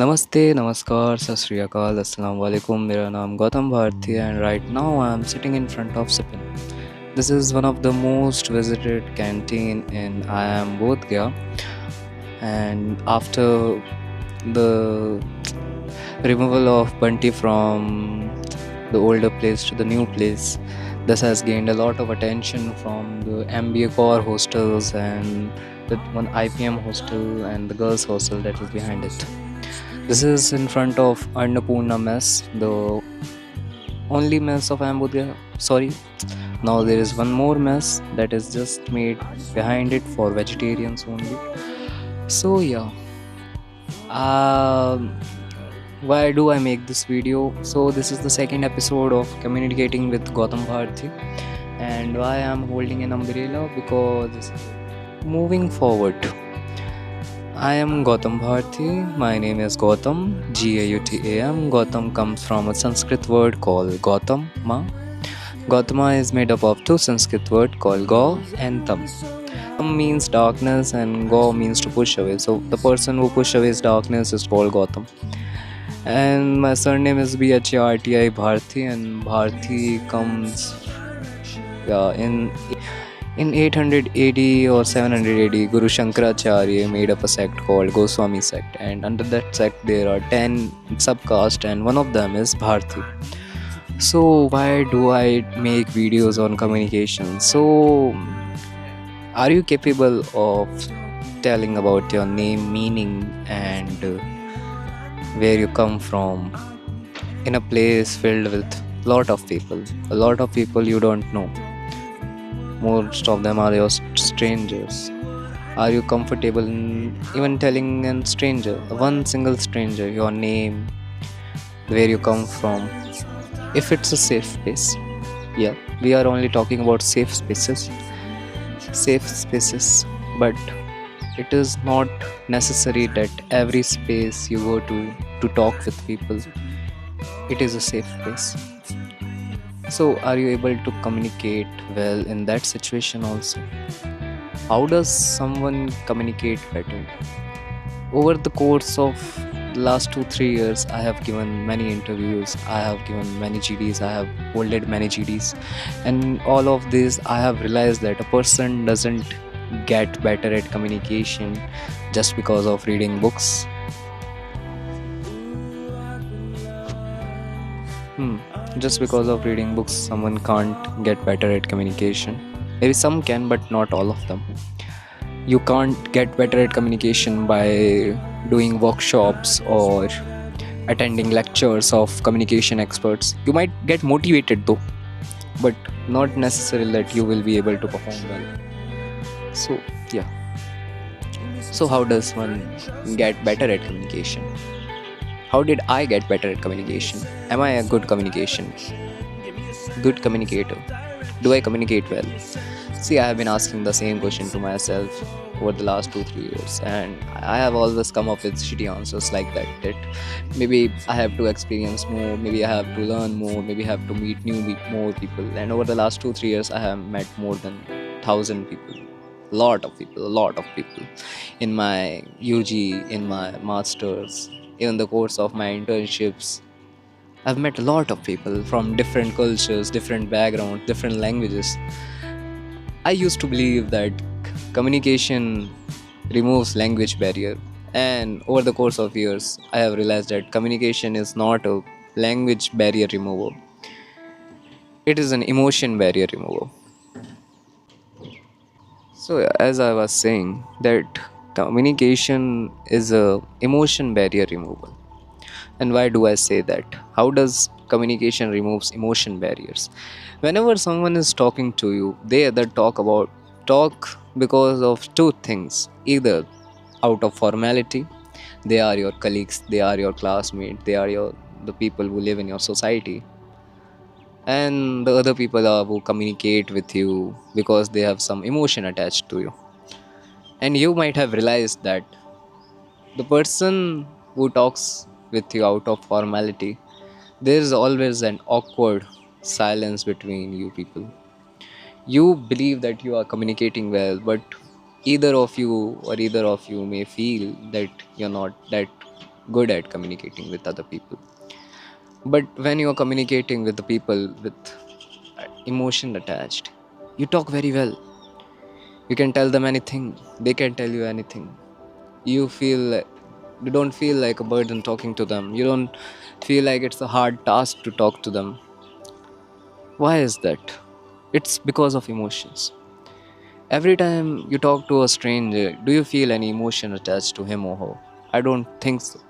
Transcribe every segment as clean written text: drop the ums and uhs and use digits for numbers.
नमस्ते, नमस्कार, सत श्री अकाल, अस्सलाम वालेकुम. मेरा नाम Gautam Bharti and right now I am sitting in front of Sipin. This is one of the most visited canteen in IIM Bodh, and after the removal of Bunty from the older place to the new place, this has gained a lot of attention from the MBA core hostels and the one IPM hostel and the girls hostel that is behind it. This is in front of Annapurna Mess, the only mess of Ambudya. Sorry. Now there is one more mess that is just made behind it for vegetarians only. So yeah. Um, why do I make this video? So this is the second episode of communicating with Gautam Bharti, and why I am holding an umbrella because moving forward. I am Gautam Bharti. My name is Gautam, Gautam. Gautam comes from a Sanskrit word called Gautama. Gautama is made up of two Sanskrit words called Gau and Tam. Tam means darkness and Gau means to push away. So the person who pushes away darkness is called Gautam. And my surname is Bharti, and Bharti comes in 800 AD or 700 AD, Guru Shankaracharya made up a sect called Goswami sect, and under that sect there are 10 subcasts, and one of them is Bharti. So why do I make videos on communication? So are you capable of telling about your name, meaning, and where you come from in a place filled with a lot of people you don't know? Most of them are your strangers. Are you comfortable in even telling a stranger, one single stranger, your name, where you come from? If it's a safe space, yeah, we are only talking about safe spaces, but it is not necessary that every space you go to talk with people, it is a safe place. So, are you able to communicate well in that situation also? How does someone communicate better? Over the course of the last 2-3 years, I have given many interviews, I have given many GDs, I have holded many GDs, and all of this I have realized that a person doesn't get better at communication just because of reading books. Just because of reading books, someone can't get better at communication. Maybe some can, but not all of them. You can't get better at communication by doing workshops or attending lectures of communication experts. You might get motivated though, but not necessarily that you will be able to perform well. So, yeah. So, how does one get better at communication? How did I get better at communication? Am I a good communicator? Do I communicate well? See, I have been asking the same question to myself over the last 2-3 years, and I have always come up with shitty answers like that maybe I have to experience more, maybe I have to learn more, maybe I have to meet more people. And over the last 2-3 years, I have met more than 1,000 people. A lot of people in my UG, in my masters, even the course of my internships. I've met a lot of people from different cultures, different backgrounds, different languages. I used to believe that communication removes language barrier, and over the course of years, I have realized that communication is not a language barrier remover. It is an emotion barrier remover. So as I was saying, that communication is a emotion barrier removal. And why do I say that? How does communication removes emotion barriers? Whenever someone is talking to you, they either talk because of two things. Either out of formality, they are your colleagues, they are your classmates, they are the people who live in your society, and the other people are who communicate with you because they have some emotion attached to you. And you might have realized that the person who talks with you out of formality, there is always an awkward silence between you people. You believe that you are communicating well, but either of you may feel that you're not, that good at communicating with other people. But when you are communicating with the people with emotion attached, you talk very well. You can tell them anything, they can tell you anything. You feel you don't feel like a burden talking to them. You don't feel like it's a hard task to talk to them. Why is that? It's because of emotions. Every time you talk to a stranger, do you feel any emotion attached to him or her? I don't think so,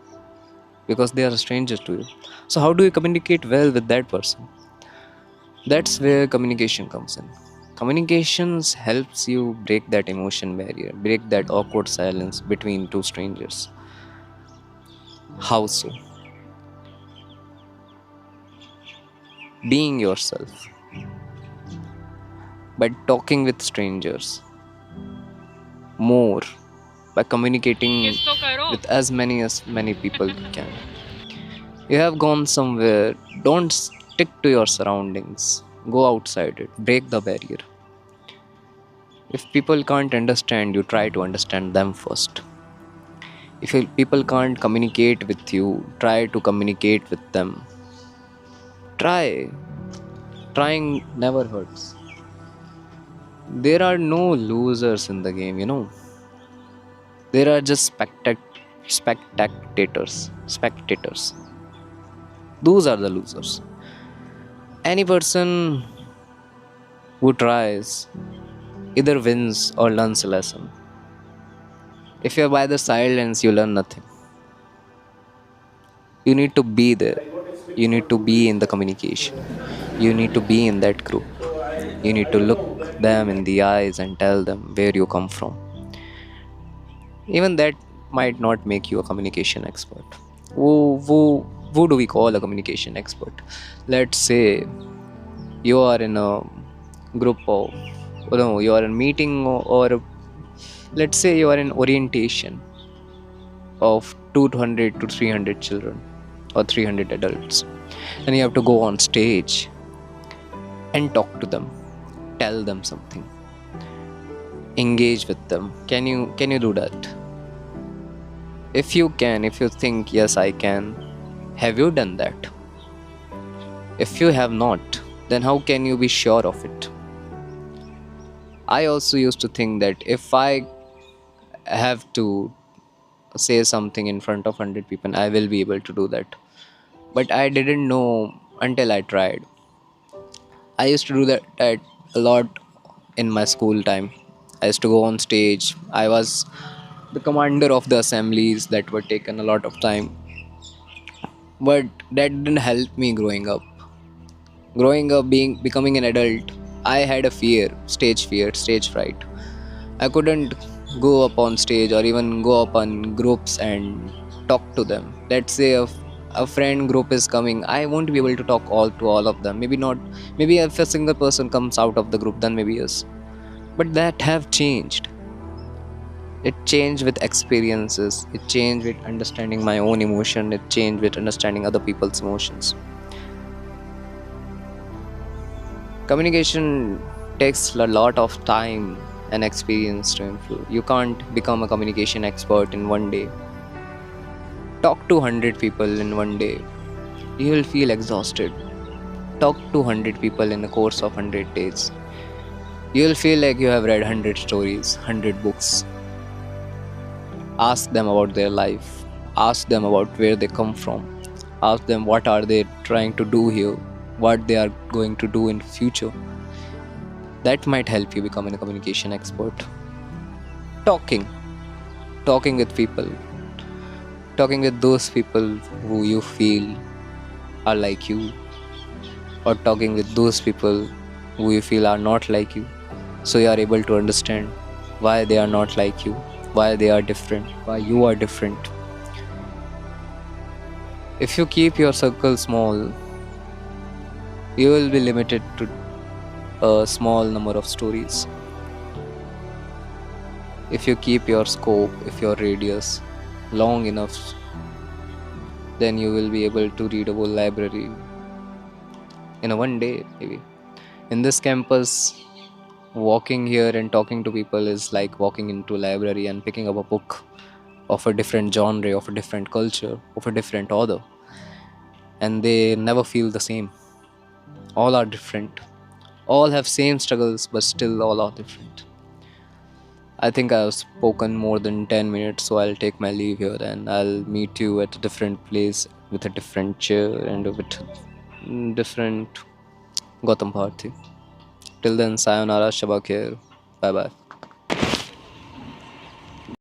because they are strangers to you. So how do you communicate well with that person? That's where communication comes in. Communications helps you break that emotion barrier, break that awkward silence between two strangers. How so? Being yourself, by talking with strangers more, by communicating with as many people you can. You have gone somewhere, don't stick to your surroundings. Go outside it, break the barrier. If people can't understand you, try to understand them first. If people can't communicate with you, try to communicate with them. Try. Trying never hurts. There are no losers in the game, you know. There are just spectators. Spectators. Those are the losers. Any person who tries either wins or learns a lesson. If you're by the silence, you learn nothing. You need to be there. You need to be in the communication. You need to be in that group. You need to look them in the eyes and tell them where you come from. Even that might not make you a communication expert. Who do we call a communication expert? Let's say you are in a group of, no, you are in a meeting, or let's say you are in orientation of 200 to 300 children or 300 adults, and you have to go on stage and talk to them, tell them something, engage with them. Can you do that? If you can, if you think yes I can, have you done that? If you have not, then how can you be sure of it? I also used to think that if I have to say something in front of 100 people, I will be able to do that. But I didn't know until I tried. I used to do that a lot in my school time. I used to go on stage. I was the commander of the assemblies that were taken a lot of time. But that didn't help me growing up. Growing up, becoming an adult, I had a fear, stage fright. I couldn't go up on stage or even go up on groups and talk to them. Let's say a friend group is coming, I won't be able to talk all of them. Maybe not. Maybe if a single person comes out of the group, then maybe yes. But that have changed. It changed with experiences. It changed with understanding my own emotion. It changed with understanding other people's emotions. Communication takes a lot of time and experience to improve. You can't become a communication expert in one day. Talk to 100 people in one day. You will feel exhausted. Talk to 100 people in the course of 100 days. You will feel like you have read 100 stories, 100 books. Ask them about their life. Ask them about where they come from. Ask them what are they trying to do here, what they are going to do in future. That might help you become a communication expert. Talking with people, talking with those people who you feel are like you, or talking with those people who you feel are not like you, so you are able to understand why they are not like you, why they are different, why you are different. If you keep your circle small, you will be limited to a small number of stories. If you keep your scope, if your radius long enough, then you will be able to read a whole library in a one day, maybe. In this campus, walking here and talking to people is like walking into a library and picking up a book of a different genre, of a different culture, of a different order, and they never feel the same. All are different. All have same struggles, but still all are different. I think I've spoken more than 10 minutes, so I'll take my leave here and I'll meet you at a different place with a different chair and with different Gautam Bharti. Till then, sayonara, Shabakir. Bye bye.